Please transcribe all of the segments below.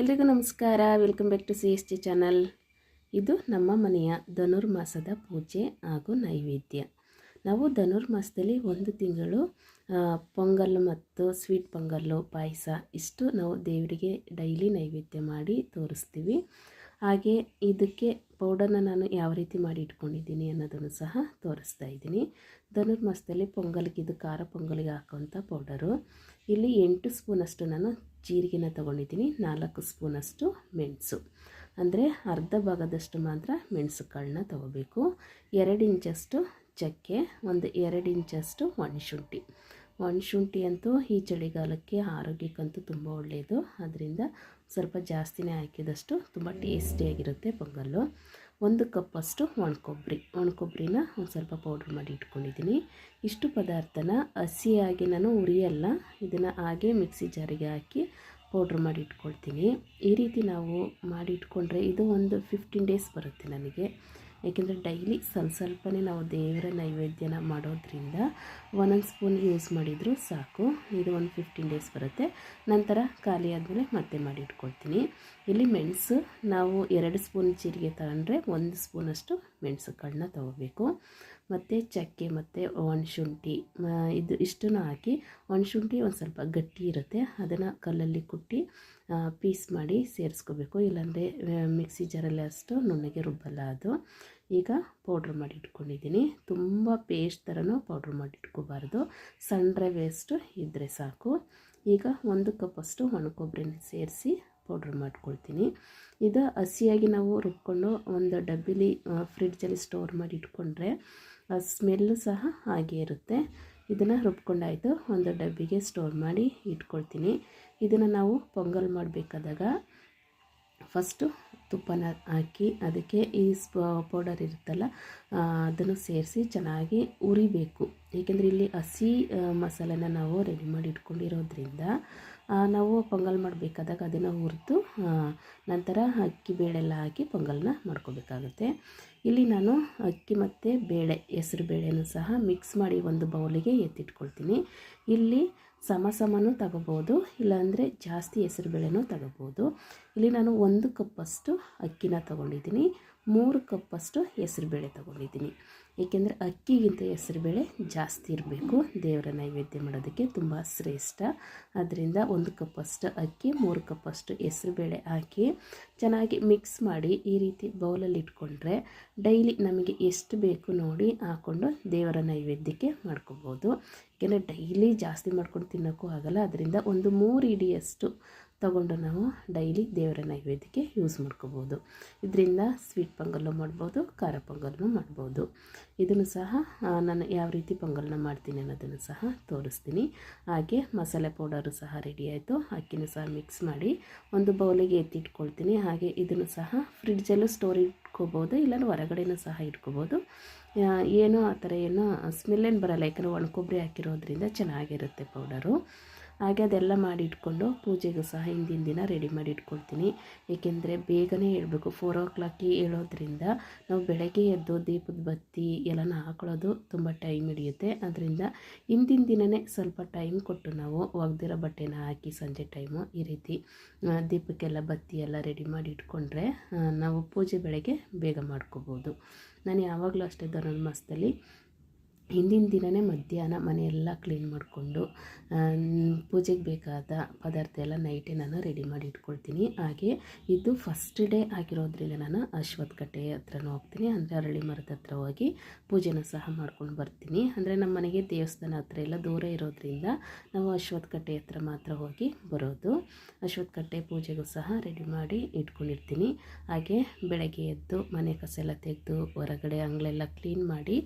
ಎಲ್ರಿಗೂ ನಮಸ್ಕಾರ. Welcome back to CST channel. ಇದು ನಮ್ಮ ಮನೆಯ ಧನುರ್ಮಾಸದ ಪೂಜೆ ಹಾಗೂ ನೈವೇದ್ಯ. ನಾವು ಧನುರ್ಮಾಸದಲ್ಲಿ ಒಂದು ತಿಂಗಳು ಪೊಂಗಲ್ ಮತ್ತು ಸ್ವೀಟ್ ಪೊಂಗಲ್ಲು, ಪಾಯಸ ಇಷ್ಟು ನಾವು ದೇವರಿಗೆ ಡೈಲಿ ನೈವೇದ್ಯ ಮಾಡಿ ತೋರಿಸ್ತೀವಿ. ಹಾಗೆ ಇದಕ್ಕೆ ಪೌಡರ್ನ ನಾನು ಯಾವ ರೀತಿ ಮಾಡಿ ಇಟ್ಕೊಂಡಿದ್ದೀನಿ ಅನ್ನೋದನ್ನು ಸಹ ತೋರಿಸ್ತಾ ಇದ್ದೀನಿ. ಧನುರ್ಮಾಸದಲ್ಲಿ ಪೊಂಗಲ್ಗೆ, ಇದು ಖಾರ ಪೊಂಗಲಿಗೆ ಹಾಕೋವಂಥ ಪೌಡರು. ಇಲ್ಲಿ 8 ಸ್ಪೂನಷ್ಟು ನಾನು ಜೀರಿಗೆನ ತೊಗೊಂಡಿದ್ದೀನಿ, 4 ಸ್ಪೂನಷ್ಟು ಮೆಣಸು, ಅಂದರೆ ಅರ್ಧ ಭಾಗದಷ್ಟು ಮಾತ್ರ ಮೆಣಸು ಕಾಳನ್ನ ತೊಗೋಬೇಕು. 2 ಇಂಚಷ್ಟು ಚಕ್ಕೆ, ಒಂದು 2 ಇಂಚಷ್ಟು ಒಣಶುಂಠಿ ಅಂತೂ ಈ ಚಳಿಗಾಲಕ್ಕೆ ಆರೋಗ್ಯಕ್ಕಂತೂ ತುಂಬ ಒಳ್ಳೆಯದು. ಅದರಿಂದ ಸ್ವಲ್ಪ ಜಾಸ್ತಿನೇ ಹಾಕಿದಷ್ಟು ತುಂಬ ಟೇಸ್ಟಿಯಾಗಿರುತ್ತೆ ಪೊಂಗಲ್ಲು. 1 ಕಪ್ಪಷ್ಟು ಒಣಕೊಬ್ಬರಿನ ಒಂದು ಸ್ವಲ್ಪ ಪೌಡ್ರ್ ಮಾಡಿ ಇಟ್ಕೊಂಡಿದ್ದೀನಿ. ಇಷ್ಟು ಪದಾರ್ಥನ ಹಸಿಯಾಗಿ ನಾನು ಉರಿಯಲ್ಲ, ಇದನ್ನು ಹಾಗೆ ಮಿಕ್ಸಿ ಜಾರಿಗೆ ಹಾಕಿ ಪೌಡ್ರ್ ಮಾಡಿ ಇಟ್ಕೊಳ್ತೀನಿ. ಈ ರೀತಿ ನಾವು ಮಾಡಿ ಇಟ್ಕೊಂಡ್ರೆ ಇದು ಒಂದು 15 ಡೇಸ್ ಬರುತ್ತೆ ನನಗೆ. ಏಕೆಂದರೆ ಡೈಲಿ ಸ್ವಲ್ಪನೇ ನಾವು ದೇವರ ನೈವೇದ್ಯನ ಮಾಡೋದ್ರಿಂದ 1 ಸ್ಪೂನ್ ಯೂಸ್ ಮಾಡಿದರೂ ಸಾಕು. ಇದು ಒಂದು 15 ಡೇಸ್ ಬರುತ್ತೆ. ನಂತರ ಖಾಲಿ ಆದಮೇಲೆ ಮತ್ತೆ ಮಾಡಿ ಇಟ್ಕೊಳ್ತೀನಿ. ಇಲ್ಲಿ ಮೆಣಸು ನಾವು 2 ಸ್ಪೂನ್ ಜೀರಿಗೆ ತಗೊಂಡ್ರೆ 1 ಸ್ಪೂನಷ್ಟು ಮೆಣಸು ಕಾಳನ್ನ ತೊಗೋಬೇಕು. ಮತ್ತು ಚಕ್ಕೆ ಮತ್ತು ಒಣಶುಂಠಿ ಇಷ್ಟನ್ನು ಹಾಕಿ, ಒಣಶುಂಠಿ ಒಂದು ಸ್ವಲ್ಪ ಗಟ್ಟಿ ಇರುತ್ತೆ, ಅದನ್ನು ಕಲ್ಲಲ್ಲಿ ಕುಟ್ಟಿ ಪೀಸ್ ಮಾಡಿ ಸೇರಿಸ್ಕೋಬೇಕು. ಇಲ್ಲಾಂದರೆ ಮಿಕ್ಸಿ ಜಾರಲ್ಲಿ ಅಷ್ಟು ನುಣ್ಣಗೆ ರುಬ್ಬಲ್ಲ ಅದು. ಈಗ ಪೌಡ್ರ್ ಮಾಡಿ ಇಟ್ಕೊಂಡಿದ್ದೀನಿ. ತುಂಬ ಪೇಸ್ಟ್ ಥರನೂ ಪೌಡ್ರ್ ಮಾಡಿ ಇಟ್ಕೋಬಾರ್ದು, ಸಣ್ಣ ರವೆಯಷ್ಟು ಇದ್ದರೆ ಸಾಕು. ಈಗ 1 ಕಪ್ಪಷ್ಟು ಒಣಕೊಬ್ಬರಿನ ಸೇರಿಸಿ ಪೌಡ್ರ್ ಮಾಡ್ಕೊಳ್ತೀನಿ. ಇದು ಹಸಿಯಾಗಿ ನಾವು ರುಬ್ಕೊಂಡು ಒಂದು ಡಬ್ಬಿಲಿ ಫ್ರಿಡ್ಜಲ್ಲಿ ಸ್ಟೋರ್ ಮಾಡಿ ಇಟ್ಕೊಂಡ್ರೆ ಸ್ಮೆಲ್ಲು ಸಹ ಹಾಗೆ ಇರುತ್ತೆ. ಇದನ್ನು ರುಬ್ಕೊಂಡಾಯಿತು, ಒಂದು ಡಬ್ಬಿಗೆ ಸ್ಟೋರ್ ಮಾಡಿ ಇಟ್ಕೊಳ್ತೀನಿ. ಇದನ್ನು ನಾವು ಪೊಂಗಲ್ ಮಾಡಬೇಕಾದಾಗ ಫಸ್ಟು ತುಪ್ಪನ ಹಾಕಿ ಅದಕ್ಕೆ ಈ ಪೌಡರ್ ಇರುತ್ತಲ್ಲ ಅದನ್ನು ಸೇರಿಸಿ ಚೆನ್ನಾಗಿ ಉರಿಬೇಕು. ಏಕೆಂದರೆ ಇಲ್ಲಿ ಹಸಿ ಮಸಾಲೆನ ನಾವು ರೆಡಿ ಮಾಡಿ ಇಟ್ಕೊಂಡಿರೋದ್ರಿಂದ ನಾವು ಪೊಂಗಲ್ ಮಾಡಬೇಕಾದಾಗ ಅದನ್ನು ಹುರಿದು ನಂತರ ಅಕ್ಕಿ ಬೇಳೆಲ್ಲ ಹಾಕಿ ಪೊಂಗಲ್ನ ಮಾಡ್ಕೋಬೇಕಾಗುತ್ತೆ. ಇಲ್ಲಿ ನಾನು ಅಕ್ಕಿ ಮತ್ತು ಬೇಳೆ, ಹೆಸರು ಬೇಳೆನೂ ಸಹ ಮಿಕ್ಸ್ ಮಾಡಿ ಒಂದು ಬೌಲಿಗೆ ಎತ್ತಿಟ್ಕೊಳ್ತೀನಿ. ಇಲ್ಲಿ ಸಮನೂ ತಗೋಬೋದು, ಇಲ್ಲಾಂದರೆ ಜಾಸ್ತಿ ಹೆಸರು ಬೇಳೆನೂ ತಗೋಬೋದು. ಇಲ್ಲಿ ನಾನು 1 ಕಪ್ಪಷ್ಟು ಅಕ್ಕಿನ ತೊಗೊಂಡಿದ್ದೀನಿ, 3 ಕಪ್ಪಷ್ಟು ಹೆಸರುಬೇಳೆ ತೊಗೊಂಡಿದ್ದೀನಿ. ಏಕೆಂದರೆ ಅಕ್ಕಿಗಿಂತ ಹೆಸರುಬೇಳೆ ಜಾಸ್ತಿ ಇರಬೇಕು, ದೇವರ ನೈವೇದ್ಯ ಮಾಡೋದಕ್ಕೆ ತುಂಬ ಶ್ರೇಷ್ಠ. ಅದರಿಂದ 1 ಕಪ್ಪಷ್ಟು ಅಕ್ಕಿ, 3 ಕಪ್ಪಷ್ಟು ಹೆಸರುಬೇಳೆ ಹಾಕಿ ಚೆನ್ನಾಗಿ ಮಿಕ್ಸ್ ಮಾಡಿ ಈ ರೀತಿ ಬೌಲಲ್ಲಿ ಇಟ್ಕೊಂಡ್ರೆ ಡೈಲಿ ನಮಗೆ ಎಷ್ಟು ಬೇಕು ನೋಡಿ ಹಾಕ್ಕೊಂಡು ದೇವರ ನೈವೇದ್ಯಕ್ಕೆ ಮಾಡ್ಕೋಬೋದು. ಏಕೆಂದರೆ ಡೈಲಿ ಜಾಸ್ತಿ ಮಾಡ್ಕೊಂಡು ತಿನ್ನೋಕ್ಕೂ ಆಗಲ್ಲ. ಅದರಿಂದ ಒಂದು 3 ಇಡಿಯಷ್ಟು ತಗೊಂಡು ನಾವು ಡೈಲಿ ದೇವರ ನೈವೇದ್ಯಕ್ಕೆ ಯೂಸ್ ಮಾಡ್ಕೋಬೋದು. ಇದರಿಂದ ಸ್ವೀಟ್ ಪೊಂಗಲ್ಲು ಮಾಡ್ಬೋದು, ಖಾರ ಪೊಂಗಲ್ಲು ಮಾಡ್ಬೋದು. ಇದನ್ನು ಸಹ ನಾನು ಯಾವ ರೀತಿ ಪೊಂಗಲ್ನ ಮಾಡ್ತೀನಿ ಅನ್ನೋದನ್ನು ಸಹ ತೋರಿಸ್ತೀನಿ. ಹಾಗೆ ಮಸಾಲೆ ಪೌಡರು ಸಹ ರೆಡಿ ಆಯಿತು. ಅಕ್ಕಿನೂ ಸಹ ಮಿಕ್ಸ್ ಮಾಡಿ ಒಂದು ಬೌಲಿಗೆ ಎತ್ತಿಟ್ಕೊಳ್ತೀನಿ. ಹಾಗೆ ಇದನ್ನು ಸಹ ಫ್ರಿಡ್ಜಲ್ಲೂ ಸ್ಟೋರ್ ಇಟ್ಕೋಬೋದು, ಇಲ್ಲಾಂದ್ರೆ ಹೊರಗಡೆನೂ ಸಹ ಇಟ್ಕೋಬೋದು. ಏನೂ ಆ ಥರ ಏನೂ ಸ್ಮೆಲ್ಲೇನು ಬರೋಲ್ಲ, ಯಾಕಂದರೆ ಒಣಕೊಬ್ಬರಿ ಹಾಕಿರೋದ್ರಿಂದ ಚೆನ್ನಾಗಿರುತ್ತೆ ಪೌಡರು. ಹಾಗೆ ಅದೆಲ್ಲ ಮಾಡಿ ಇಟ್ಕೊಂಡು ಪೂಜೆಗೂ ಸಹ ಹಿಂದಿನ ದಿನ ರೆಡಿ ಮಾಡಿ ಇಟ್ಕೊಳ್ತೀನಿ. ಏಕೆಂದರೆ ಬೇಗನೆ ಹೇಳಬೇಕು, 4 o'clock ಹೇಳೋದ್ರಿಂದ ನಾವು ಬೆಳಗ್ಗೆ ಎದ್ದು ದೀಪದ ಬತ್ತಿ ಎಲ್ಲನ ಹಾಕೊಳ್ಳೋದು ತುಂಬ ಟೈಮ್ ಹಿಡಿಯುತ್ತೆ. ಅದರಿಂದ ಹಿಂದಿನ ದಿನವೇ ಸ್ವಲ್ಪ ಟೈಮ್ ಕೊಟ್ಟು ನಾವು ಒಗೆದಿರೋ ಬಟ್ಟೆನ ಹಾಕಿ ಸಂಜೆ ಟೈಮು ಈ ರೀತಿ ದೀಪಕ್ಕೆಲ್ಲ ಬತ್ತಿ ಎಲ್ಲ ರೆಡಿ ಮಾಡಿ ಇಟ್ಕೊಂಡ್ರೆ ನಾವು ಪೂಜೆ ಬೆಳಗ್ಗೆ ಬೇಗ ಮಾಡ್ಕೋಬೋದು. ನಾನು ಯಾವಾಗಲೂ ಅಷ್ಟೇ ಧನುರ್ಮಾಸದಲ್ಲಿ ಹಿಂದಿನ ದಿನವೇ ಮಧ್ಯಾಹ್ನ ಮನೆಯೆಲ್ಲ ಕ್ಲೀನ್ ಮಾಡಿಕೊಂಡು ಪೂಜೆಗೆ ಬೇಕಾದ ಪದಾರ್ಥ ಎಲ್ಲ ನೈಟೇ ನಾನು ರೆಡಿ ಮಾಡಿ ಇಟ್ಕೊಳ್ತೀನಿ. ಹಾಗೆ ಇದು ಫಸ್ಟ್ ಡೇ ಆಗಿರೋದ್ರಿಂದ ನಾನು ಅಶ್ವತ್ಥ ಕಟ್ಟೆ ಹತ್ರನೂ ಹೋಗ್ತೀನಿ, ಅಂದರೆ ಅರಳಿ ಮರದ ಹತ್ರ ಹೋಗಿ ಪೂಜೆನ ಸಹ ಮಾಡ್ಕೊಂಡು ಬರ್ತೀನಿ. ಅಂದರೆ ನಮ್ಮ ಮನೆಗೆ ದೇವಸ್ಥಾನ ಹತ್ರ ಎಲ್ಲ ದೂರ ಇರೋದ್ರಿಂದ ನಾವು ಅಶ್ವತ್ಥ ಕಟ್ಟೆ ಹತ್ರ ಮಾತ್ರ ಹೋಗಿ ಬರೋದು. ಅಶ್ವತ್ಥ ಕಟ್ಟೆ ಪೂಜೆಗೂ ಸಹ ರೆಡಿ ಮಾಡಿ ಇಟ್ಕೊಂಡಿರ್ತೀನಿ. ಹಾಗೆ ಬೆಳಗ್ಗೆ ಎದ್ದು ಮನೆ ಕಸ ಎಲ್ಲ ತೆಗೆದು ಹೊರಗಡೆ ಅಂಗಳೆಲ್ಲ ಕ್ಲೀನ್ ಮಾಡಿ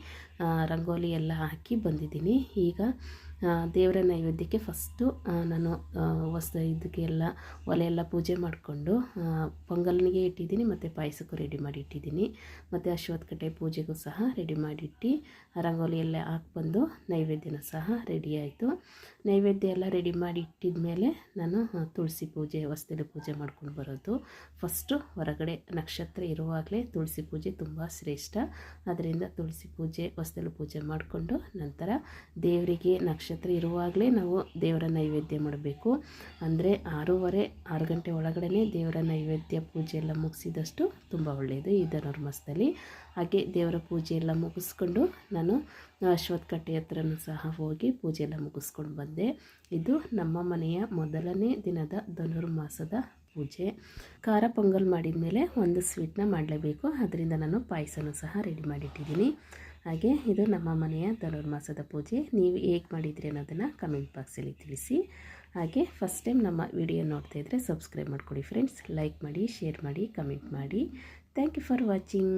ರಂಗೋಲಿ ಎಲ್ಲ ಹಾಕಿ ಬಂದಿದ್ದೀನಿ. ಈಗ ದೇವರ ನೈವೇದ್ಯಕ್ಕೆ ಫಸ್ಟು ನಾನು ಇದಕ್ಕೆಲ್ಲ ಒಲೆಯೆಲ್ಲ ಪೂಜೆ ಮಾಡಿಕೊಂಡು ಪೊಂಗಲ್ನಿಗೆ ಇಟ್ಟಿದ್ದೀನಿ, ಮತ್ತು ಪಾಯಸಕ್ಕೂ ರೆಡಿ ಮಾಡಿ ಇಟ್ಟಿದ್ದೀನಿ. ಮತ್ತು ಅಶ್ವತ್ಥ ಕಟ್ಟೆ ಪೂಜೆಗೂ ಸಹ ರೆಡಿ ಮಾಡಿಟ್ಟು ರಂಗೋಲಿ ಎಲ್ಲ ಹಾಕ್ಬಂದು ನೈವೇದ್ಯನೂ ಸಹ ರೆಡಿ ಆಯಿತು. ನೈವೇದ್ಯ ಎಲ್ಲ ರೆಡಿ ಮಾಡಿ ಇಟ್ಟಿದ ಮೇಲೆ ನಾನು ತುಳಸಿ ಪೂಜೆ, ಹೊಸ್ತಿಲು ಪೂಜೆ ಮಾಡ್ಕೊಂಡು ಬರೋದು. ಫಸ್ಟು ಹೊರಗಡೆ ನಕ್ಷತ್ರ ಇರುವಾಗಲೇ ತುಳಸಿ ಪೂಜೆ ತುಂಬ ಶ್ರೇಷ್ಠ. ಅದರಿಂದ ತುಳಸಿ ಪೂಜೆ, ಹೊಸ್ತಿಲು ಪೂಜೆ ಮಾಡಿಕೊಂಡು ನಂತರ ದೇವರಿಗೆ ನಕ್ಷತ್ರ ನಕ್ಷತ್ರ ಇರುವಾಗಲೇ ನಾವು ದೇವರ ನೈವೇದ್ಯ ಮಾಡಬೇಕು. ಅಂದರೆ 6 ಗಂಟೆ ಒಳಗಡೆ ದೇವರ ನೈವೇದ್ಯ ಪೂಜೆ ಎಲ್ಲ ಮುಗಿಸಿದಷ್ಟು ತುಂಬ ಒಳ್ಳೆಯದು ಈ ಧನುರ್ಮಾಸದಲ್ಲಿ. ಹಾಗೆ ದೇವರ ಪೂಜೆ ಎಲ್ಲ ಮುಗಿಸ್ಕೊಂಡು ನಾನು ಅಶ್ವತ್ಥಕಟ್ಟೆ ಹತ್ರನೂ ಸಹ ಹೋಗಿ ಪೂಜೆ ಎಲ್ಲ ಮುಗಿಸ್ಕೊಂಡು ಬಂದೆ. ಇದು ನಮ್ಮ ಮನೆಯ ಮೊದಲನೇ ದಿನದ ಧನುರ್ಮಾಸದ ಪೂಜೆ. ಖಾರ ಪೊಂಗಲ್ ಮಾಡಿದ ಮೇಲೆ ಒಂದು ಸ್ವೀಟ್ನ ಮಾಡಲೇಬೇಕು, ಅದರಿಂದ ನಾನು ಪಾಯಸನೂ ಸಹ ರೆಡಿ ಮಾಡಿಟ್ಟಿದ್ದೀನಿ. ಹಾಗೆ ಇದು ನಮ್ಮ ಮನೆಯ ಧನುರ್ಮಾಸದ ಪೂಜೆ. ನೀವು ಹೇಗೆ ಮಾಡಿದ್ರಿ ಅನ್ನೋದನ್ನು ಕಮೆಂಟ್ ಬಾಕ್ಸಲ್ಲಿ ತಿಳಿಸಿ. ಹಾಗೆ ಫಸ್ಟ್ ಟೈಮ್ ನಮ್ಮ ವಿಡಿಯೋ ನೋಡ್ತಾ ಇದ್ದರೆ ಸಬ್ಸ್ಕ್ರೈಬ್ ಮಾಡ್ಕೊಳ್ಳಿ ಫ್ರೆಂಡ್ಸ್. ಲೈಕ್ ಮಾಡಿ, ಶೇರ್ ಮಾಡಿ, ಕಮೆಂಟ್ ಮಾಡಿ. Thank you for watching.